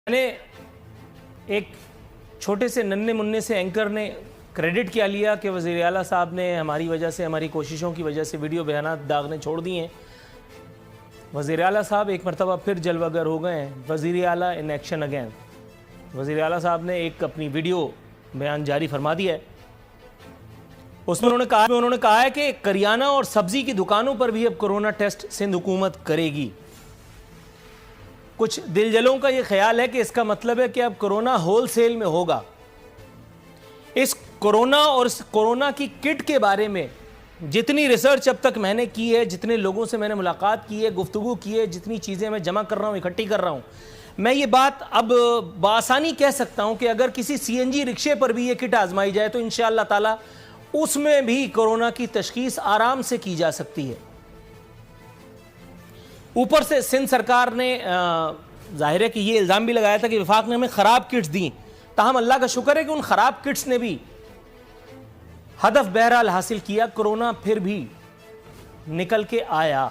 मैंने एक छोटे से नन्हे मुन्ने से एंकर ने क्रेडिट क्या लिया कि वज़ीर आला साहब ने हमारी वजह से, हमारी कोशिशों की वजह से वीडियो बयानात दागने छोड़ दिए हैं। वज़ीर आला साहब एक मरतबा फिर जलवागर हो गए हैं। वज़ीर आला इन एक्शन अगेन। वज़ीर आला साहब ने एक अपनी वीडियो बयान जारी फरमा दिया है। उसमें उन्होंने कहा है कि करियाना और सब्ज़ी की दुकानों पर भी अब कोरोना टेस्ट सिंध हुकूमत करेगी। कुछ दिलजलों का ये ख्याल है कि इसका मतलब है कि अब कोरोना होल सेल में होगा। इस कोरोना और इस कोरोना की किट के बारे में जितनी रिसर्च अब तक मैंने की है, जितने लोगों से मैंने मुलाकात की है, गुफ्तगू की है, जितनी चीज़ें मैं जमा कर रहा हूँ, इकट्ठी कर रहा हूँ, मैं ये बात अब बासानी कह सकता हूँ कि अगर किसी सीएनजी रिक्शे पर भी ये किट आजमाई जाए तो इंशाअल्लाह ताला उसमें भी कोरोना की तशखीस आराम से की जा सकती है। ऊपर से सिंध सरकार ने जाहिर है कि ये इल्ज़ाम भी लगाया था कि वफाक ने हमें ख़राब किट्स दी। ताहम अल्लाह का शुक्र है कि उन ख़राब किट्स ने भी हदफ बहरहाल हासिल किया। कोरोना फिर भी निकल के आया।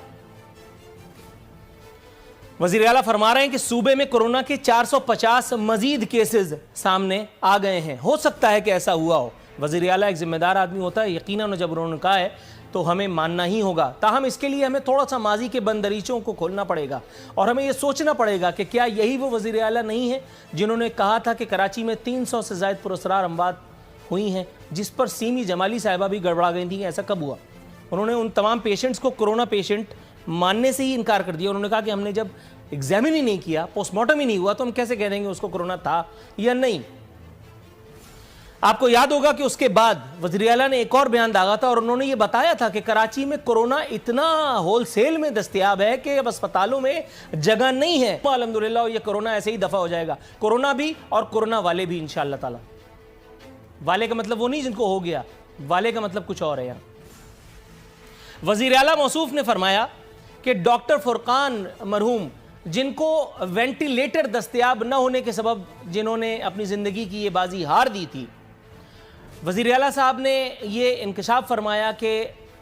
वज़ीर आला फरमा रहे हैं कि सूबे में कोरोना के 450 मजीद केसेस सामने आ गए हैं। हो सकता है कि ऐसा हुआ हो। वज़ीर आला एक जिम्मेदार आदमी होता है, यकीनन जब उन्होंने कहा है तो हमें मानना ही होगा। ताहम इसके लिए हमें थोड़ा सा माजी के बंदरीचों को खोलना पड़ेगा और हमें यह सोचना पड़ेगा कि क्या यही वो वज़ीर आला नहीं है जिन्होंने कहा था कि कराची में 300 से ज़ायद पुरस्कार अमवात हुई हैं, जिस पर सीमी जमाली साहिबा भी गड़बड़ा गई थी। ऐसा कब हुआ? उन्होंने उन तमाम पेशेंट्स को कोरोना पेशेंट मानने से ही इनकार कर दिया। उन्होंने कहा कि हमने जब एग्जामिन ही नहीं किया, पोस्टमार्टम ही नहीं हुआ, तो हम कैसे कह देंगे उसको कोरोना था या नहीं। आपको याद होगा कि उसके बाद वज़ीर आला ने एक और बयान दागा था और उन्होंने ये बताया था कि कराची में कोरोना इतना होलसेल में दस्तयाब है कि अब अस्पतालों में जगह नहीं है। अल्हम्दुलिल्लाह ये कोरोना ऐसे ही दफा हो जाएगा। कोरोना भी और कोरोना वाले भी इंशाअल्लाह ताला। वाले का मतलब वो नहीं जिनको हो गया, वाले का मतलब कुछ और है। यहाँ वज़ीर आला मौसूफ ने फरमाया कि डॉक्टर फुरकान मरहूम, जिनको वेंटिलेटर दस्तयाब न होने के सबब जिन्होंने अपनी ज़िंदगी की ये बाजी हार दी थी, वज़ीर आला साहब ने ये इंकशाफ फरमाया कि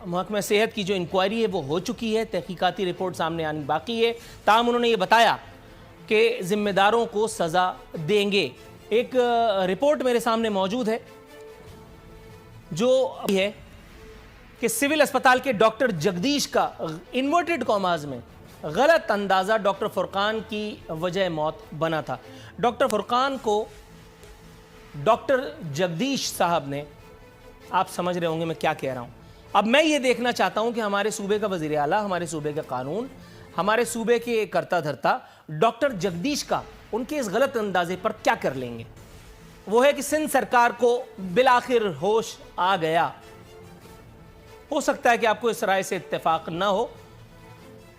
महकमा सेहत की जो इंक्वायरी है वो हो चुकी है, तहकीकाती रिपोर्ट सामने आनी बाकी है। ताहम उन्होंने ये बताया कि ज़िम्मेदारों को सज़ा देंगे। एक रिपोर्ट मेरे सामने मौजूद है जो है कि सिविल अस्पताल के डॉक्टर जगदीश का इन्वर्टेड कॉमाज में गलत अंदाज़ा डॉक्टर फुरकान की वजह मौत बना था। डॉक्टर फुरकान को डॉक्टर जगदीश साहब ने, आप समझ रहे होंगे मैं क्या कह रहा हूं। अब मैं ये देखना चाहता हूं कि हमारे सूबे का वज़ीर आला, हमारे सूबे का कानून, हमारे सूबे के करता धरता डॉक्टर जगदीश का उनके इस गलत अंदाजे पर क्या कर लेंगे। वो है कि सिंध सरकार को बिलाखिर होश आ गया। हो सकता है कि आपको इस राय से इत्तेफाक ना हो,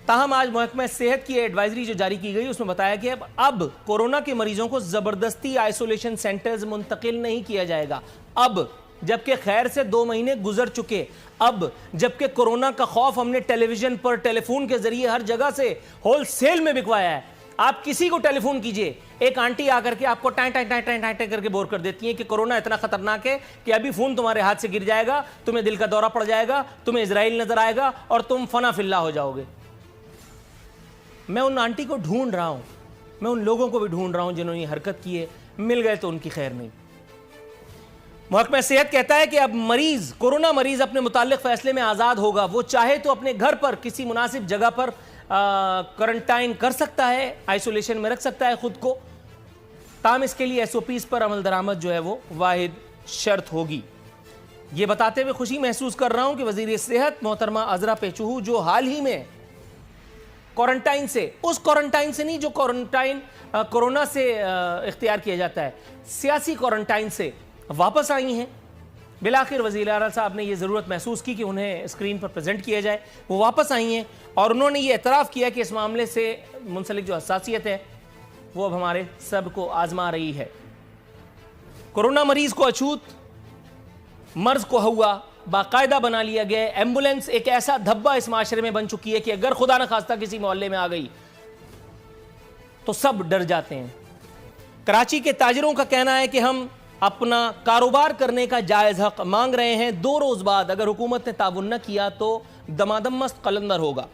ताहम आज महकमा सेहत की एडवाइजरी जो जारी की गई उसमें बताया कि अब कोरोना के मरीजों को जबरदस्ती आइसोलेशन सेंटर्स मुंतकिल नहीं किया जाएगा। अब जबकि खैर से 2 महीने गुजर चुके, अब जबकि कोरोना का खौफ हमने टेलीविजन पर, टेलीफोन के जरिए हर जगह से होल सेल में बिकवाया है। आप किसी को टेलीफोन कीजिए, एक आंटी आकर के आपको tie tie tie tie tie tie करके बोर कर देती है कि कोरोना इतना खतरनाक है कि अभी फोन तुम्हारे हाथ से गिर जाएगा, तुम्हें दिल का दौरा पड़ जाएगा, तुम्हें इजराइल नजर आएगा और तुम फना फिल्ला हो जाओगे। मैं उन आंटी को ढूंढ रहा हूं, मैं उन लोगों को भी ढूंढ रहा हूं जिन्होंने ये हरकत की है। मिल गए तो उनकी खैर नहीं। महकमा सेहत कहता है कि अब मरीज, कोरोना मरीज अपने मुताल्लिक फैसले में आज़ाद होगा। वो चाहे तो अपने घर पर किसी मुनासिब जगह पर क्वारंटाइन कर सकता है, आइसोलेशन में रख सकता है खुद को। ताम इसके लिए SOPs पर अमल दरामद जो है वो वाहिद शर्त होगी। ये बताते हुए खुशी महसूस कर रहा हूं कि वज़ीर सेहत मोहतरमा अज़रा पेचूहू, जो हाल ही में क्वारंटाइन से, उस क्वारंटाइन से नहीं जो क्वारंटाइन कोरोना से इख्तियार किया जाता है, सियासी क्वारंटाइन से वापस आई हैं। बिलाखिर वज़ीर आला साहब ने ये ज़रूरत महसूस की कि उन्हें स्क्रीन पर प्रेजेंट किया जाए। वो वापस आई हैं और उन्होंने ये एतराफ़ किया कि इस मामले से मुंसलिक जो हसासियत है वो अब हमारे सब को आजमा रही है। कोरोना मरीज़ को अछूत, मर्ज को हुआ बाकायदा बना लिया गया। एम्बुलेंस एक ऐसा धब्बा इस माशरे में बन चुकी है कि अगर खुदा न खास्ता किसी मोहल्ले में आ गई तो सब डर जाते हैं। कराची के ताजिरों का कहना है कि हम अपना कारोबार करने का जायज़ हक मांग रहे हैं। 2 रोज बाद अगर हुकूमत ने ताउन न किया तो दमादम मस्त कलंदर होगा।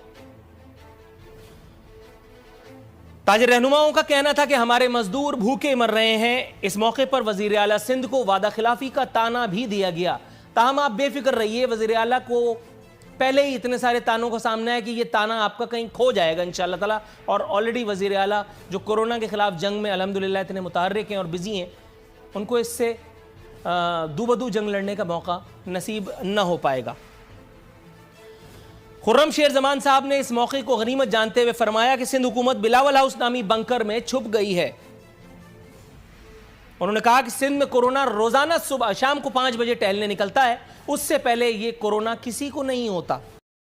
تاجر رہنماؤں کا کہنا تھا کہ ہمارے مزدور بھوکے مر رہے ہیں۔ اس موقع پر وزیر اعلیٰ سندھ کو وعدہ خلافی کا تانا بھی دیا گیا۔ تاہم آپ بے فکر رہیے، وزیر اعلیٰ کو پہلے ہی اتنے سارے تانوں کا سامنا ہے کہ یہ تانا آپ کا کہیں کھو جائے گا انشاءاللہ تعالیٰ۔ اور آلریڈی وزیر اعلیٰ جو کورونا کے خلاف جنگ میں الحمدللہ اتنے متحرک ہیں اور بزی ہیں، ان کو اس سے دو بدو جنگ لڑنے کا موقع نصیب نہ ہو پائے گا۔ خرم شیر زمان صاحب نے اس موقع کو غنیمت جانتے ہوئے فرمایا کہ سندھ حکومت بلاول ہاؤس نامی بنکر میں چھپ گئی ہے۔ انہوں نے کہا کہ سندھ میں کورونا روزانہ صبح شام کو 5 بجے ٹہلنے نکلتا ہے، اس سے پہلے یہ کورونا کسی کو نہیں ہوتا۔